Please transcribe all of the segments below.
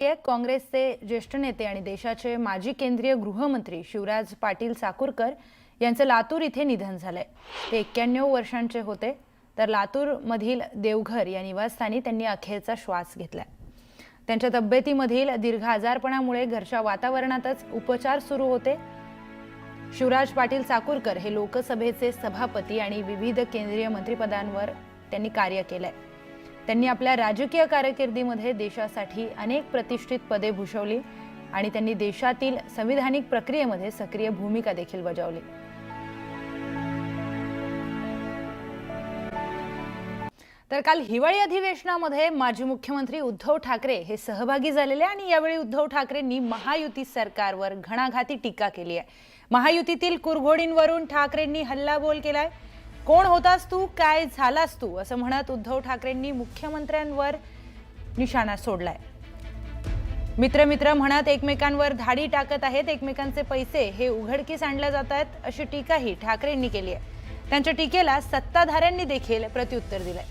काँग्रेसचे ज्येष्ठ नेते आणि देशाचे माजी केंद्रीय गृहमंत्री शिवराज पाटील चाकूरकर यांचे लातूर इथे निधन झाले। ते 91 वर्षांचे होते। तर लातूर मधील देवघर या निवासस्थानी त्यांनी अखेरचा श्वास घेतला। त्यांच्या तब्येतीमधील दीर्घ आजारपणामुळे घरच्या वातावरणातच उपचार सुरू होते। शिवराज पाटील चाकूरकर हे लोकसभेचे सभापती आणि विविध केंद्रीय मंत्रिपदांवर त्यांनी कार्य केले। त्यांनी आपल्या राजकीय कारकिर्दीमध्ये देशासाठी अनेक प्रतिष्ठित पदे भूषवली आणि त्यांनी देशातील संविधानिक प्रक्रियेमध्ये सक्रिय भूमिका देखील बजावली। तर काल हिवाळी अधिवेशनामध्ये माजी मुख्यमंत्री उद्धव ठाकरे हे सहभागी झालेले आणि यावेळी उद्धव ठाकरेंनी महायुती सरकारवर घणाघाती टीका केली आहे। महायुतीतील कुरघोडींवरून ठाकरेंनी हल्लाबोल केलाय। कोण होतास तू, काय झालास तू, असं म्हणत उद्धव ठाकरेंनी मुख्यमंत्र्यांवर निशाणा सोडलाय। मित्र मित्र म्हणत एकमेकांवर धाडी टाकत आहेत, एकमेकांचे पैसे हे उघडकीस आणले जात आहेत, अशी टीकाही ठाकरेंनी केली आहे। त्यांच्या टीकेला सत्ताधाऱ्यांनी देखील प्रत्युत्तर दिलंय।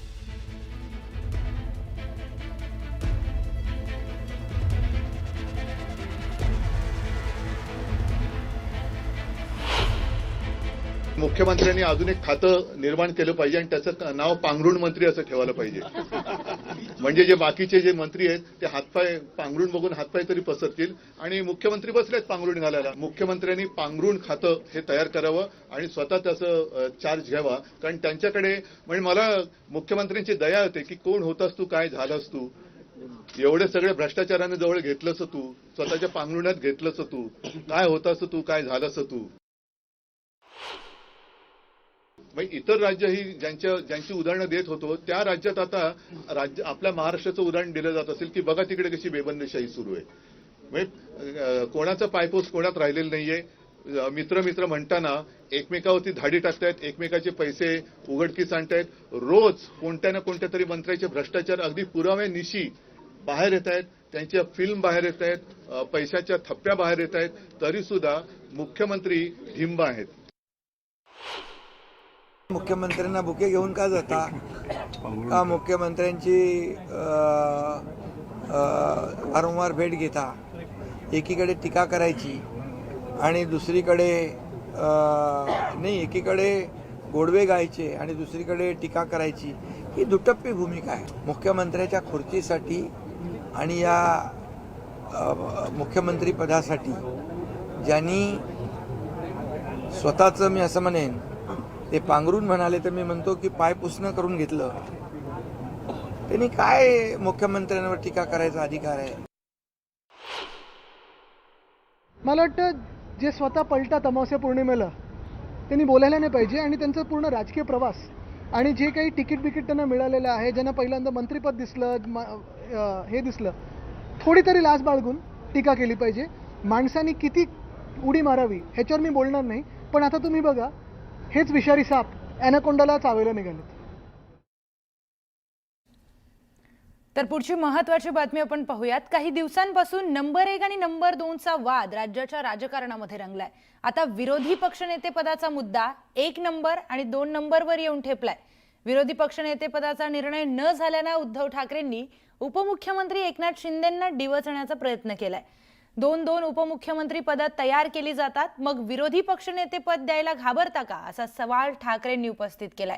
मुख्यमंत्र्यांनी अजून एक खातं निर्माण केलं पाहिजे आणि त्याचं नाव पांघरुण मंत्री असं ठेवायला पाहिजे। म्हणजे जे बाकीचे जे मंत्री आहेत ते हातपाय पांघरुण बघून हातपाय तरी पसरतील आणि मुख्यमंत्री बसलेत पांघरुण घालायला। मुख्यमंत्र्यांनी पांघरुण खातं हे तयार करावं आणि स्वतः त्याचं चार्ज घ्यावा, कारण त्यांच्याकडे म्हणजे मला मुख्यमंत्र्यांची दया होते की कोण होतास तू, काय झालास तू, एवढे सगळे भ्रष्टाचाराने जवळ घेतलंस तू, स्वतःच्या पांघरुणात घेतलंस तू, काय होतास तू, काय झालास तू। इतर राज्य ही ज्यांची उदाहरणं देत होतो त्या राज्यात आता आपल्या महाराष्ट्राचं उदाहरण दिलं जात असेल की बघा तिकडे कशी बेबंदीशाही सुरू आहे। म्हणजे कोणाचा पायपोस कोणात राहिलेलं नाहीये। मित्र मित्र म्हणताना एकमेकावरती धाडी टाकतायत, एकमेकाचे पैसे उघडकीस आणतायत। रोज कोणत्या ना कोणत्या तरी मंत्र्याचे भ्रष्टाचार अगदी पुराव्यानिशी बाहेर येत आहेत, त्यांच्या फिल्म बाहेर येत आहेत, पैशाच्या थप्प्या बाहेर येत आहेत, तरी सुद्धा मुख्यमंत्री ढिंब आहेत। मुख्यमंत्र्यांना बुके घेऊन का जाता, का मुख्यमंत्र्यांची वारंवार भेट घेता, एकीकडे टीका करायची आणि दुसरीकडे नाही, एकीकडे गोडवे गायचे आणि दुसरीकडे टीका करायची, ही दुटप्पी भूमिका आहे। मुख्यमंत्र्याच्या खुर्चीसाठी आणि या मुख्यमंत्री पदासाठी ज्यांनी स्वतःचं, मी असं म्हणेन, ते पांघरून म्हणाले तर मी म्हणतो की पाय पुसणं करून घेतलं, त्यांनी काय मुख्यमंत्र्यांवर टीका करायचा अधिकार आहे? मला वाटतं जे स्वतः पलटा अमावस्या पौर्णिमेला त्यांनी बोलायला नाही पाहिजे आणि त्यांचा पूर्ण राजकीय प्रवास आणि जे काही तिकीट त्यांना मिळालेलं आहे, ज्यांना पहिल्यांदा मंत्रिपद दिसलं, हे दिसलं, थोडी तरी लाज बाळगून टीका केली पाहिजे। माणसांनी किती उडी मारावी ह्याच्यावर मी बोलणार नाही, पण आता तुम्ही बघा, हेच विषारी साप ॲनाकोंडाला चावायला निघालेत। तर पुढची महत्त्वाची बातमी आपण पाहूयात। काही दिवसांपासून नंबर 1 आणि नंबर 2चा वाद राज्याच्या राजकारणामध्ये रंगलाय। आता विरोधी पक्षनेते पदाचा मुद्दा 1 नंबर आणि 2 नंबरवर येऊन ठेपलाय। विरोधी पक्षनेते पदाचा निर्णय न झाल्याने उद्धव ठाकरेंनी उपमुख्यमंत्री एकनाथ शिंदेंना डिवचण्याचा प्रयत्न केलाय। 2 उपमुख्यमंत्री पद तयार केली जातात, मग विरोधी पक्षनेते पद द्यायला घाबरता का, असा सवाल ठाकरेंनी उपस्थित केलाय।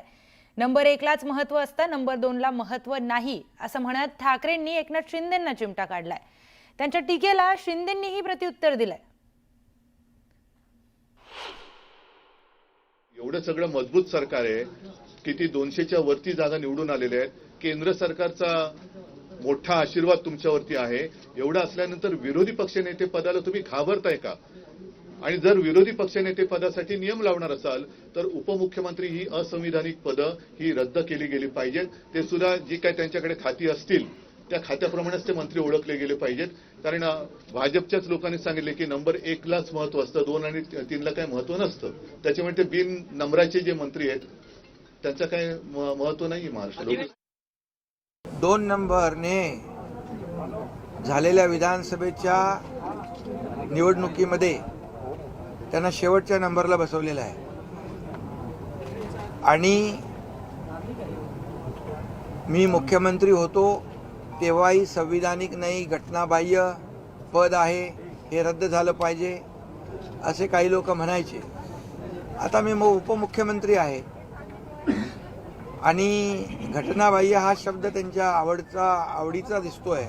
नंबर 1लाच महत्त्व असतं, नंबर 2ला महत्त्व नाही, असं म्हणत ठाकरेंनी एकनाथ शिंदेंना चिमटा काढलाय। त्यांच्या टीकेला शिंदेंनीही प्रत्युत्तर दिलंय। एवढं सगळं मजबूत सरकार आहे, किती 200च्या वरती जागा निवडून आलेल्या आहेत, केंद्र सरकारचा मोठा आशीर्वाद तुमच्यावरती आहे। एवढं असल्यानंतर विरोधी पक्षनेते पदाला तुम्ही घाबरताय का? आणि जर विरोधी पक्षनेते पदासाठी नियम लावणार असाल तर उपमुख्यमंत्री ही असंविधानिक पदं ही रद्द केली गेली पाहिजेत। ते सुद्धा जी काय त्यांच्याकडे खाती असतील त्या खात्याप्रमाणेच ते मंत्री ओळखले गेले पाहिजेत, कारण भाजपच्याच लोकांनी सांगितले की नंबर 1लाच महत्व असतं, 2 आणि 3ला काही महत्व नसतं। त्याच्यामुळे ते बिन नंबराचे जे मंत्री आहेत त्यांचं काही महत्व नाही महाराष्ट्रात। 2 नंबरने झालेल्या विधानसभेच्या निवडणुकीमध्ये त्यांना शेवटच्या नंबरला बसवलेलं आहे आणि मी मुख्यमंत्री होतो तेव्हाही संविधानिक नाही, घटनाबाह्य पद आहे, हे रद्द झालं पाहिजे असे काही लोक म्हणायचे. आता मी उपमुख्यमंत्री आहे आणि घटनाबाह्य हा शब्द त्यांच्या आवडीचा दिसतोय.